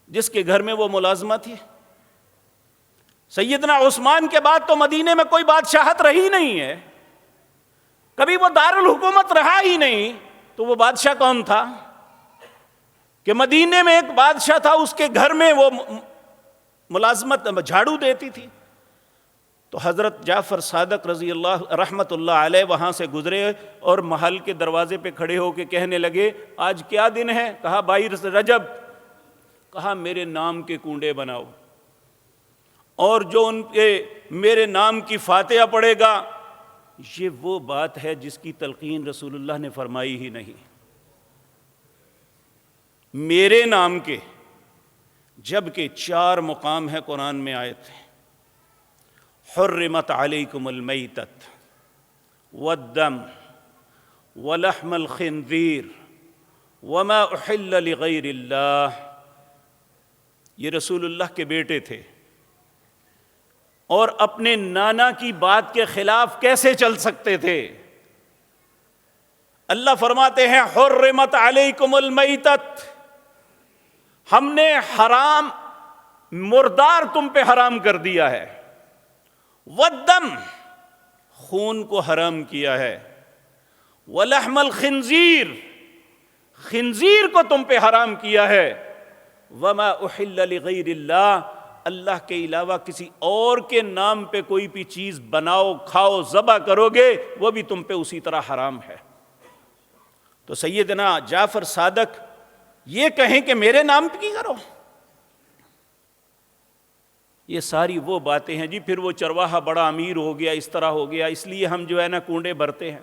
جس کے گھر میں وہ ملازمہ تھی؟ سیدنا عثمان کے بعد تو مدینے میں کوئی بادشاہت رہی نہیں ہے، کبھی وہ دارالحکومت رہا ہی نہیں، تو وہ بادشاہ کون تھا؟ کہ مدینے میں ایک بادشاہ تھا، اس کے گھر میں وہ ملازمت جھاڑو دیتی تھی۔ تو حضرت جعفر صادق رضی اللہ رحمت اللہ علیہ وہاں سے گزرے اور محل کے دروازے پہ کھڑے ہو کے کہنے لگے آج کیا دن ہے؟ کہا 22 رجب۔ کہا میرے نام کے کنڈے بناؤ، اور جو ان کے میرے نام کی فاتحہ پڑھے گا، یہ وہ بات ہے جس کی تلقین رسول اللہ نے فرمائی ہی نہیں۔ میرے نام کے، جبکہ 4 مقام ہے قرآن میں آیت ہے، حرمت علیکم المیتۃ والدم ولحم الخنزیر وما احل لغیر اللہ۔ یہ رسول اللہ کے بیٹے تھے، اور اپنے نانا کی بات کے خلاف کیسے چل سکتے تھے؟ اللہ فرماتے ہیں حرمت علیکم المیتۃ، ہم نے حرام مردار تم پہ حرام کر دیا ہے، والدم خون کو حرام کیا ہے، ولحم الخنزیر خنزیر کو تم پہ حرام کیا ہے، وما احل لغیر اللہ اللہ کے علاوہ کسی اور کے نام پہ کوئی بھی چیز بناؤ کھاؤ ذبح کرو گے وہ بھی تم پہ اسی طرح حرام ہے۔ تو سیدنا جعفر صادق یہ کہیں کہ میرے نام پہ کی کرو، یہ ساری وہ باتیں ہیں جی۔ پھر وہ چرواہا بڑا امیر ہو گیا، اس طرح ہو گیا، اس لیے ہم جو ہے نا کنڈے بھرتے ہیں،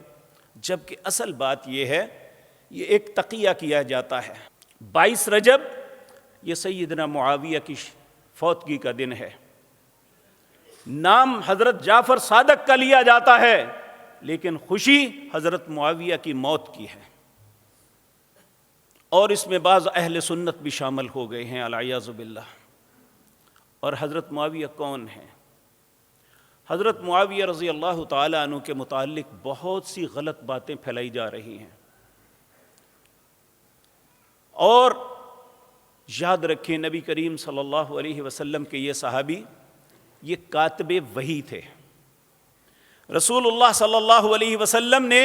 جبکہ اصل بات یہ ہے یہ ایک تقیہ کیا جاتا ہے۔ 22 رجب یہ سیدنا معاویہ کی فوتگی کا دن ہے، نام حضرت جعفر صادق کا لیا جاتا ہے، لیکن خوشی حضرت معاویہ کی موت کی ہے، اور اس میں بعض اہل سنت بھی شامل ہو گئے ہیں العیاذ باللہ۔ اور حضرت معاویہ کون ہیں؟ حضرت معاویہ رضی اللہ تعالی عنہ کے متعلق بہت سی غلط باتیں پھیلائی جا رہی ہیں، اور یاد رکھیں نبی کریم صلی اللہ علیہ وسلم کے یہ صحابی یہ کاتب وحی تھے۔ رسول اللہ صلی اللہ علیہ وسلم نے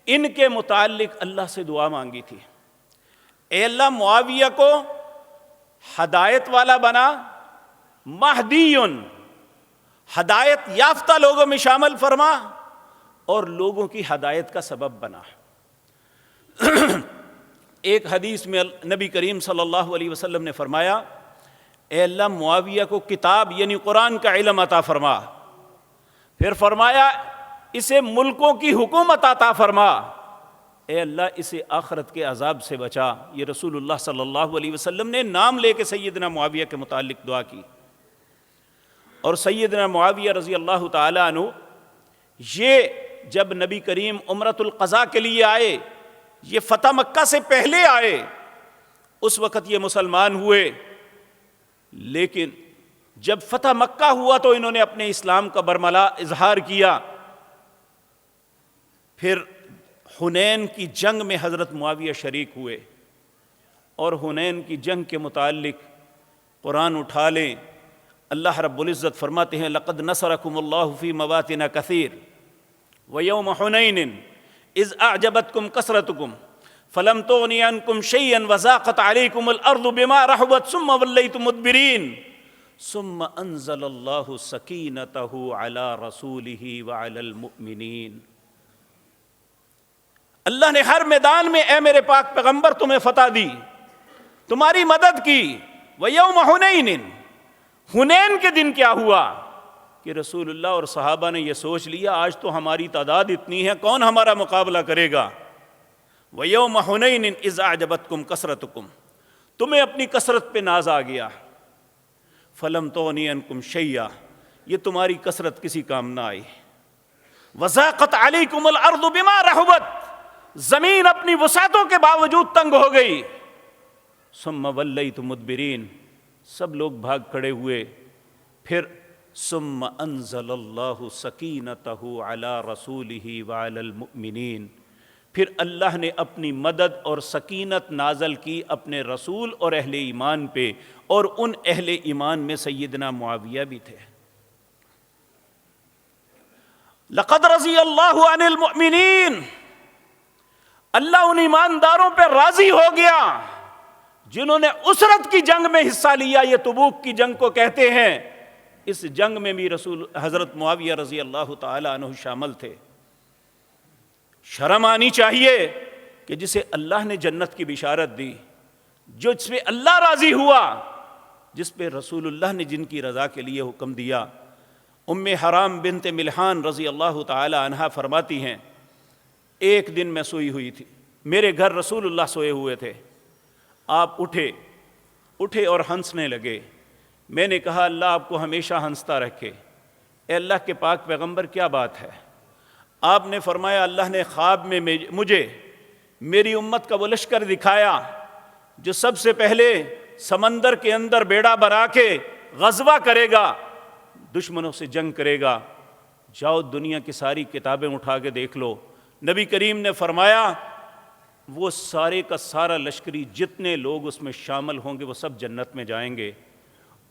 ان کے متعلق اللہ سے دعا مانگی تھی، اے اللہ معاویہ کو ہدایت والا بنا، مہدیٌ ہدایت یافتہ لوگوں میں شامل فرما، اور لوگوں کی ہدایت کا سبب بنا۔ ایک حدیث میں نبی کریم صلی اللہ علیہ وسلم نے فرمایا اے اللہ معاویہ کو کتاب یعنی قرآن کا علم عطا فرما، پھر فرمایا اسے ملکوں کی حکومت عطا فرما، اے اللہ اسے آخرت کے عذاب سے بچا۔ یہ رسول اللہ صلی اللہ علیہ وسلم نے نام لے کے سیدنا معاویہ کے متعلق دعا کی۔ اور سیدنا معاویہ رضی اللہ تعالی عنہ یہ جب نبی کریم عمرۃ القضاء کے لیے آئے، یہ فتح مکہ سے پہلے آئے، اس وقت یہ مسلمان ہوئے، لیکن جب فتح مکہ ہوا تو انہوں نے اپنے اسلام کا برملا اظہار کیا۔ پھر حنین کی جنگ میں حضرت معاویہ شریک ہوئے، اور حنین کی جنگ کے متعلق قرآن اٹھا لیں، اللہ رب العزت فرماتے ہیں لقد نصرکم اللہ فی مواطن کثیر ویوم حنین اذ اعجبتکم کثرتکم فلم تغن عنکم شیئا وضاقت علیکم الارض بما رحبت ثم ولیتم مدبرین ثم انزل اللہ سکینتہ علی رسولہ وعلی المؤمنین۔ اللہ نے ہر میدان میں اے میرے پاک پیغمبر تمہیں فتح دی، تمہاری مدد کی۔ وَيَوْمَ حُنَيْنٍ، حنین کے دن کیا ہوا کہ رسول اللہ اور صحابہ نے یہ سوچ لیا آج تو ہماری تعداد اتنی ہے، کون ہمارا مقابلہ کرے گا۔ وَيَوْمَ حُنَيْنٍ إِذْ أَعْجَبَتْكُمْ كَثْرَتُكُمْ، تمہیں اپنی کثرت پہ ناز آ گیا۔ فَلَمْ تُغْنِ عَنْكُمْ شَيْئًا، یہ تمہاری کثرت کسی کام نہ آئی۔ وَضَاقَتْ عَلَيْكُمُ الْأَرْضُ بِمَا رَحُبَتْ، زمین اپنی وسعتوں کے باوجود تنگ ہو گئی۔ ثم ولیتم مدبرین، سب لوگ بھاگ کھڑے ہوئے۔ پھر ثم انزل اللہ سکینتہ علی رسولہ وعلی المؤمنین، پھر اللہ نے اپنی مدد اور سکینت نازل کی اپنے رسول اور اہل ایمان پہ، اور ان اہل ایمان میں سیدنا معاویہ بھی تھے۔ لقد رضی اللہ عن المؤمنین، اللہ ان ایمانداروں پہ راضی ہو گیا جنہوں نے اسرت کی جنگ میں حصہ لیا۔ یہ تبوک کی جنگ کو کہتے ہیں۔ اس جنگ میں بھی رسول حضرت معاویہ رضی اللہ تعالی عنہ شامل تھے۔ شرم آنی چاہیے کہ جسے اللہ نے جنت کی بشارت دی، جو جس پہ اللہ راضی ہوا، جس پہ رسول اللہ نے جن کی رضا کے لیے حکم دیا۔ ام حرام بنت ملحان رضی اللہ تعالی عنہا فرماتی ہیں ایک دن میں سوئی ہوئی تھی، میرے گھر رسول اللہ سوئے ہوئے تھے، آپ اٹھے اور ہنسنے لگے۔ میں نے کہا اللہ آپ کو ہمیشہ ہنستا رکھے، اے اللہ کے پاک پیغمبر کیا بات ہے؟ آپ نے فرمایا اللہ نے خواب میں مجھے میری امت کا وہ لشکر دکھایا جو سب سے پہلے سمندر کے اندر بیڑا بنا کے غزوہ کرے گا، دشمنوں سے جنگ کرے گا۔ جاؤ دنیا کی ساری کتابیں اٹھا کے دیکھ لو، نبی کریم نے فرمایا وہ سارے کا سارا لشکری جتنے لوگ اس میں شامل ہوں گے وہ سب جنت میں جائیں گے۔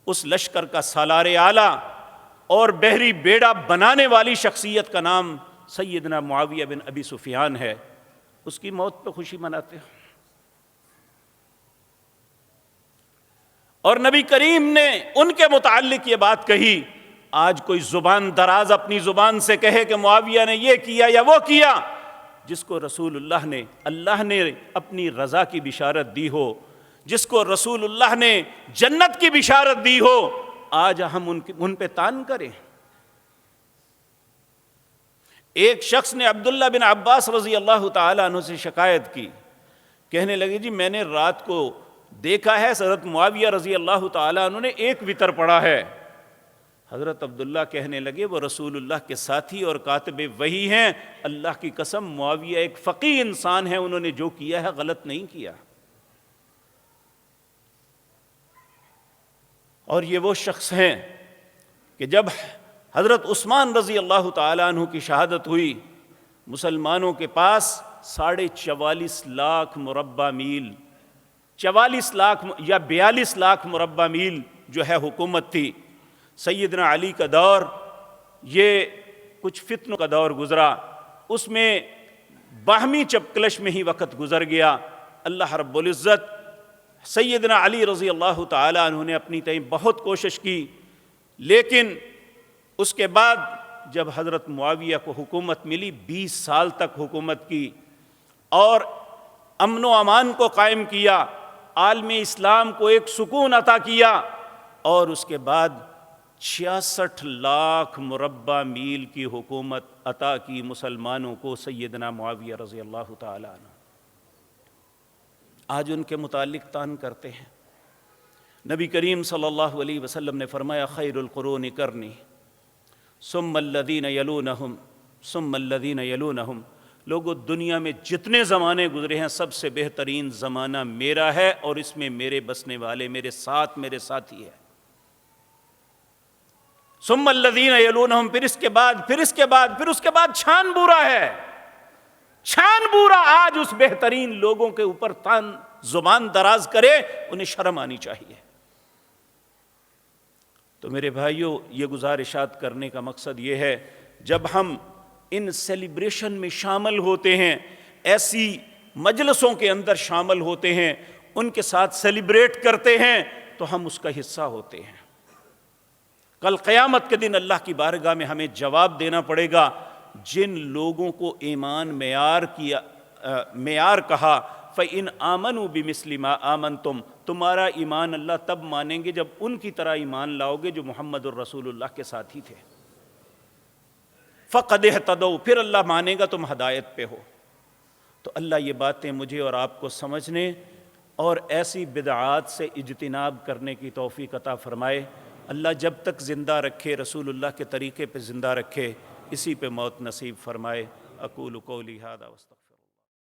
اس لشکر کا سالار اعلیٰ اور بحری بیڑا بنانے والی شخصیت کا نام سیدنا معاویہ بن ابی سفیان ہے۔ اس کی موت پہ خوشی مناتے ہیں۔ اور نبی کریم نے ان کے متعلق یہ بات کہی، آج کوئی زبان دراز اپنی زبان سے کہے کہ معاویہ نے یہ کیا یا وہ کیا، جس کو رسول اللہ نے اپنی رضا کی بشارت دی ہو، جس کو رسول اللہ نے جنت کی بشارت دی ہو، آج ہم ان پہ تان کریں۔ ایک شخص نے عبداللہ بن عباس رضی اللہ تعالی عنہ سے شکایت کی، کہنے لگے جی میں نے رات کو دیکھا ہے حضرت معاویہ رضی اللہ تعالی عنہ نے ایک وتر پڑھا ہے۔ حضرت عبداللہ کہنے لگے وہ رسول اللہ کے ساتھی اور کاتب وحی ہیں، اللہ کی قسم معاویہ ایک فقیہ انسان ہے، انہوں نے جو کیا ہے غلط نہیں کیا۔ اور یہ وہ شخص ہیں کہ جب حضرت عثمان رضی اللہ تعالی عنہ کی شہادت ہوئی، مسلمانوں کے پاس 44.5 لاکھ مربع میل، 44 لاکھ یا 42 لاکھ مربع میل جو ہے حکومت تھی۔ سیدنا علی کا دور یہ کچھ فتنوں کا دور گزرا، اس میں باہمی چپکلش میں ہی وقت گزر گیا۔ اللہ رب العزت سیدنا علی رضی اللہ تعالی عنہ نے اپنی تئیں بہت کوشش کی، لیکن اس کے بعد جب حضرت معاویہ کو حکومت ملی 20 سال تک حکومت کی اور امن و امان کو قائم کیا، عالم اسلام کو ایک سکون عطا کیا، اور اس کے بعد 66 لاکھ مربع میل کی حکومت عطا کی مسلمانوں کو سیدنا معاویہ رضی اللہ تعالیٰ عنہ۔ آج ان کے متعلق تان کرتے ہیں۔ نبی کریم صلی اللہ علیہ وسلم نے فرمایا خیر القرون کرنی ثم الذین یلونہم ثم الذین یلونہم۔ لوگوں، دنیا میں جتنے زمانے گزرے ہیں سب سے بہترین زمانہ میرا ہے، اور اس میں میرے بسنے والے میرے ساتھی ہیں۔ ثم الذین یلونہم، پھر اس کے بعد چھان بورا ہے۔ چھان بورا آج اس بہترین لوگوں کے اوپر زبان دراز کرے، انہیں شرم آنی چاہیے۔ تو میرے بھائیوں، یہ گزارشات کرنے کا مقصد یہ ہے، جب ہم ان سیلیبریشن میں شامل ہوتے ہیں، ایسی مجلسوں کے اندر شامل ہوتے ہیں، ان کے ساتھ سیلیبریٹ کرتے ہیں، تو ہم اس کا حصہ ہوتے ہیں۔ کل قیامت کے دن اللہ کی بارگاہ میں ہمیں جواب دینا پڑے گا۔ جن لوگوں کو ایمان معیار کہا، فَإِنْ آمَنُوا بِمِثْلِ مَا آمَنْتُمْ، تمہارا ایمان اللہ تب مانیں گے جب ان کی طرح ایمان لاؤ گے جو محمد الرسول اللہ کے ساتھی تھے۔ فَقَدْ اهْتَدَوْا، پھر اللہ مانے گا تم ہدایت پہ ہو۔ تو اللہ یہ باتیں مجھے اور آپ کو سمجھنے اور ایسی بدعات سے اجتناب کرنے کی توفیق عطا فرمائے۔ اللہ جب تک زندہ رکھے، رسول اللہ کے طریقے پہ زندہ رکھے، اسی پہ موت نصیب فرمائے۔ اقول قولی ھذا واستغفر